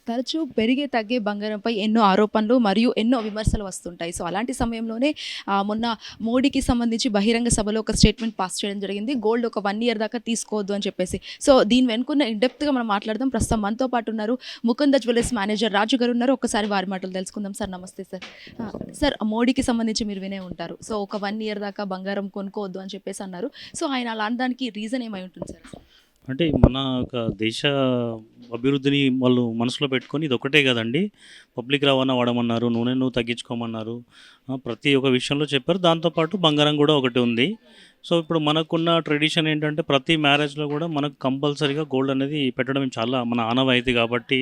తరచూ పెరిగే తగ్గే బంగారంపై ఎన్నో ఆరోపణలు మరియు ఎన్నో విమర్శలు వస్తుంటాయి. సో అలాంటి సమయంలోనే మొన్న మోడీకి సంబంధించి బహిరంగ సభలో ఒక స్టేట్మెంట్ పాస్ చేయడం జరిగింది. గోల్డ్ ఒక 1 year దాకా తీసుకోవద్దు అని చెప్పేసి. సో దీని వెనుకున్న ఇన్డెప్త్గా మనం మాట్లాడదాం. ప్రస్తుతం మనతో పాటు ఉన్నారు ముకుంద జ్యువెలర్స్ మేనేజర్ రాజు గారు ఉన్నారు. ఒకసారి వారి మాటలు తెలుసుకుందాం. సార్ నమస్తే సార్. సార్ మోడీకి సంబంధించి మీరు వినే ఉంటారు. సో ఒక 1 year దాకా బంగారం కొనుక్కోవద్దు అని చెప్పేసి అన్నారు. సో ఆయన అలా అనడానికి రీజన్ ఏమై ఉంటుంది సార్? అంటే మన ఒక దేశ అభివృద్ధిని వాళ్ళు మనసులో పెట్టుకొని ఇది ఒకటే కదండి, పబ్లిక్ రవాణా వాడమన్నారు, నూనెను తగ్గించుకోమన్నారు, ప్రతి ఒక్క విషయంలో చెప్పారు. దాంతోపాటు బంగారం కూడా ఒకటి ఉంది. సో ఇప్పుడు మనకున్న ట్రెడిషన్ ఏంటంటే ప్రతి మ్యారేజ్లో కూడా మనకు కంపల్సరీగా గోల్డ్ అనేది పెట్టడం చాలా మన ఆనవాయితీ కాబట్టి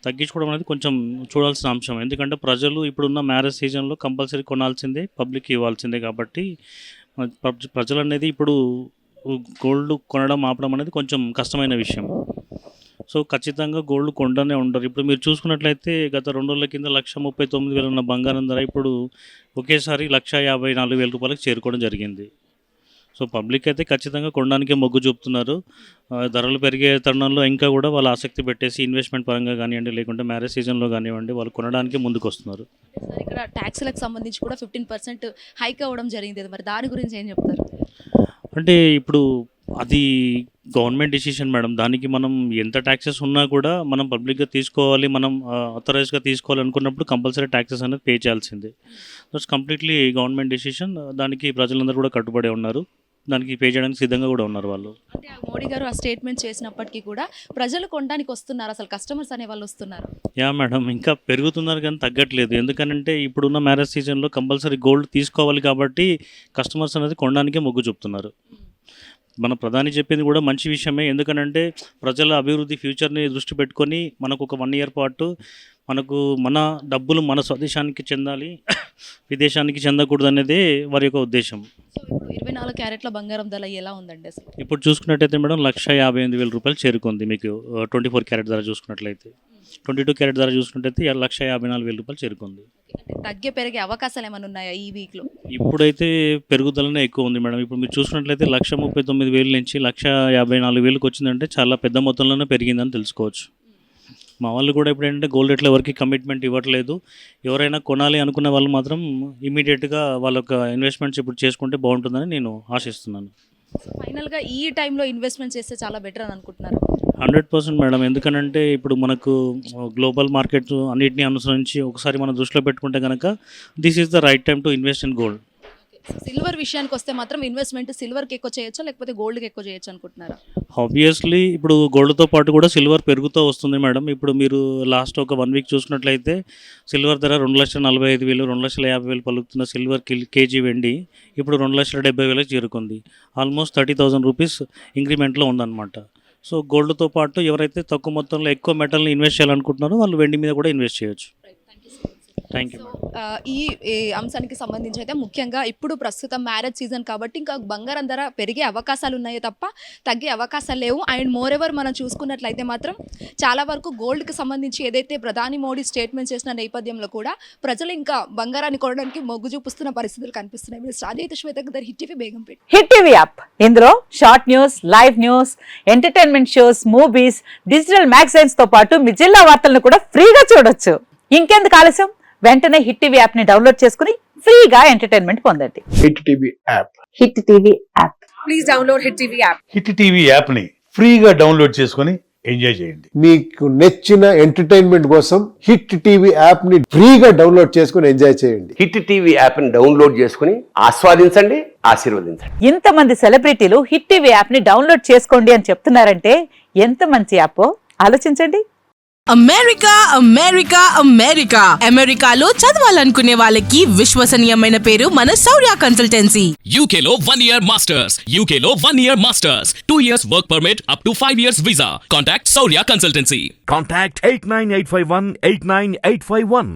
తగ్గించుకోవడం అనేది కొంచెం చూడాల్సిన అంశం. ఎందుకంటే ప్రజలు ఇప్పుడున్న మ్యారేజ్ సీజన్లో కంపల్సరీ కొనాల్సిందే, పబ్లిక్ ఇవ్వాల్సిందే కాబట్టి ప్రజలు అనేది ఇప్పుడు గోల్డ్ కొనడం ఆపడం అనేది కొంచెం కష్టమైన విషయం. సో ఖచ్చితంగా గోల్డ్ కొండనే ఉండరు. ఇప్పుడు మీరు చూసుకున్నట్లయితే గత 2 రోజుల కింద 1,39,000 ఉన్న బంగారం ధర ఇప్పుడు ఒకేసారి 1,54,000 రూపాయలకు చేరుకోవడం జరిగింది. సో పబ్లిక్ అయితే ఖచ్చితంగా కొనడానికే మొగ్గు చూపుతున్నారు. ధరలు పెరిగే తరుణంలో ఇంకా కూడా వాళ్ళు ఆసక్తి పెట్టేసి ఇన్వెస్ట్మెంట్ పరంగా కానివ్వండి, లేకుంటే మ్యారేజ్ సీజన్లో కానివ్వండి, వాళ్ళు కొనడానికి ముందుకు వస్తున్నారు. సార్ ఇక్కడ ట్యాక్స్లకు సంబంధించి కూడా 15% హైక్ అవ్వడం జరిగింది. మరి దాని గురించి ఏం చెప్తారు? అంటే ఇప్పుడు అది గవర్నమెంట్ డిసిషన్ మేడం. దానికి మనం ఎంత ట్యాక్సెస్ ఉన్నా కూడా మనం పబ్లిక్గా తీసుకోవాలి, మనం అథరైజ్గా తీసుకోవాలి అనుకున్నప్పుడు కంపల్సరీ ట్యాక్సెస్ అనేది పే చేయాల్సిందే. That's completely government decision. దానికి ప్రజలందరూ కూడా కట్టుబడి ఉన్నారు, దానికి పే చేయడానికి సిద్ధంగా కూడా ఉన్నారు వాళ్ళు. అంటే మోడీ గారు ఆ స్టేట్మెంట్ చేసినప్పటికీ కూడా ప్రజలు కొనడానికి వస్తున్నారు, అసలు కస్టమర్స్ అనే వాళ్ళు వస్తున్నారు. యా మేడం, ఇంకా పెరుగుతున్నారు కానీ తగ్గట్లేదు. ఎందుకంటే ఇప్పుడున్న మ్యారేజ్ సీజన్లో కంపల్సరీ గోల్డ్ తీసుకోవాలి కాబట్టి కస్టమర్స్ అనేది కొనడానికే మొగ్గు చూపుతున్నారు. మన ప్రధాని చెప్పింది కూడా మంచి విషయమే. ఎందుకంటే ప్రజల అభివృద్ధి ఫ్యూచర్ని దృష్టి పెట్టుకొని మనకు ఒక 1 year పాటు మనకు మన డబ్బులు మన స్వదేశానికి చెందాలి, విదేశానికి చెందకూడదు అనేది వారి యొక్క ఉద్దేశం. సో ఇప్పుడు 24 క్యారెట్ల బంగారం ధర ఎలా ఉందండి అసలు? ఇప్పుడు చూసుకున్నట్టయితే మేడం 1,58,000 రూపాయలు చేరుకుంది. మీకు 24 క్యారెట్ ధర చూసుకున్నట్లయితే, 22 క్యారెట్ ధర చూసుకున్నట్టయితే 1,54,000 రూపాయలు చేరుకుంది. అంటే తగ్గే పెరిగే అవకాశాలు ఏమైనా ఉన్నాయా ఈ వీక్లో? ఇప్పుడైతే పెరుగుదలనే ఎక్కువ ఉంది మేడం. ఇప్పుడు మీరు చూసుకున్నట్లయితే 1,39,000 నుంచి 1,54,000కి వచ్చిందంటే చాలా పెద్ద మొత్తంలోనే పెరిగిందని తెలుసుకోవచ్చు. మా వాళ్ళు కూడా ఇప్పుడు ఏంటంటే గోల్డ్ రేట్లో ఎవరికి కమిట్మెంట్ ఇవ్వట్లేదు. ఎవరైనా కొనాలి అనుకున్న వాళ్ళు మాత్రం ఇమీడియట్గా వాళ్ళ యొక్క ఇన్వెస్ట్మెంట్స్ ఇప్పుడు చేసుకుంటే బాగుంటుందని నేను ఆశిస్తున్నాను. ఫైనల్గా ఈ టైంలో ఇన్వెస్ట్మెంట్ చేస్తే చాలా బెటర్ అని అనుకుంటున్నారు? 100% మేడం. ఎందుకనంటే ఇప్పుడు మనకు గ్లోబల్ మార్కెట్ అన్నిటిని అనుసరించి ఒకసారి మనం దృష్టిలో పెట్టుకుంటే కనుక this is the right time to invest in gold. Silver విషయానికి వస్తే మాత్రం ఇన్వెస్ట్మెంట్ సిల్వర్కి ఎక్కువ చేయొచ్చా లేకపోతే గోల్డ్కి ఎక్కువ చేయొచ్చు అనుకుంటున్నారా? ఆబ్వియస్లీ ఇప్పుడు గోల్డ్తో పాటు కూడా సిల్వర్ పెరుగుతూ వస్తుంది మేడం. ఇప్పుడు మీరు లాస్ట్ ఒక 1 week చూసినట్లయితే సిల్వర్ ధర 2,45,000, 2,50,000 పలుకుతున్న సిల్వర్ కేజీ వెండి ఇప్పుడు 2,70,000 చేరుకుంది. ఆల్మోస్ట్ 30,000 రూపీస్ ఇంక్రిమెంట్లో ఉందన్నమాట. సో గోల్డ్తో పాటు ఎవరైతే తక్కువ మొత్తంలో ఎక్కువ మెటల్ని ఇన్వెస్ట్ చేయాలనుకుంటున్నారో వాళ్ళు వెండి మీద కూడా ఇన్వెస్ట్ చేయొచ్చు. Thank you. ఈ అంశానికి సంబంధించి అయితే ముఖ్యంగా ఇప్పుడు ప్రస్తుతం మ్యారేజ్ సీజన్ కాబట్టి ఇంకా బంగారం ధర పెరిగే అవకాశాలు ఉన్నాయే తప్ప తగ్గే అవకాశాలు లేవు. అండ్ మోర్ ఎవర్ మనం చూసుకున్నట్లయితే మాత్రం చాలా వరకు గోల్డ్కి సంబంధించి ఏదైతే ప్రధాని మోడీ స్టేట్మెంట్ చేసిన నేపథ్యంలో కూడా ప్రజలు ఇంకా బంగారాన్ని కొనడానికి మొగ్గు చూపిస్తున్న పరిస్థితులు కనిపిస్తున్నాయి. మీరు రాజైతే శ్వేతకు hit TV Begumpet. Hit TV app, ఇందులో short news, live news, entertainment shows, movies, digital magazines తో పాటు మీ జిల్లా వార్తలను కూడా ఫ్రీగా చూడొచ్చు. ఇంకెందుకు ఆలస్యం, వెంటనే హిట్ టీవీ యాప్ ని డౌన్లోడ్ చేసుకుని ఫ్రీగా ఎంటర్టైన్మెంట్ పొందండి. Hit TV app. Hit TV app. Please download hit TV app. Hit TV app ని ఫ్రీగా డౌన్లోడ్ చేసుకుని ఎంజాయ్ చేయండి. మీకు నచ్చిన ఎంటర్టైన్మెంట్ కోసం హిట్ టీవీ యాప్ ని ఫ్రీగా డౌన్లోడ్ చేసుకుని ఎంజాయ్ చేయండి. హిట్ టీవీ యాప్ ని డౌన్లోడ్ చేసుకుని ఆస్వాదించండి, ఆశీర్వదించండి. ఇంతమంది సెలబ్రిటీలు హిట్ టీవీ యాప్ ని డౌన్లోడ్ చేసుకోండి అని చెప్తున్నారంటే ఎంత మంచి యాప్ ఆలోచించండి. అమెరికా అమెరికా అమెరికా అమెరికాలో చదవాలనుకునే వాళ్ళకి విశ్వసనీయమైన పేరు మన శౌర్య కన్సల్టెన్సీ. UK లో 1 year masters, UK లో 1 year masters, 2 years work permit up to 5 years visa. Contact Shaurya Consultancy. Contact 89851 89851.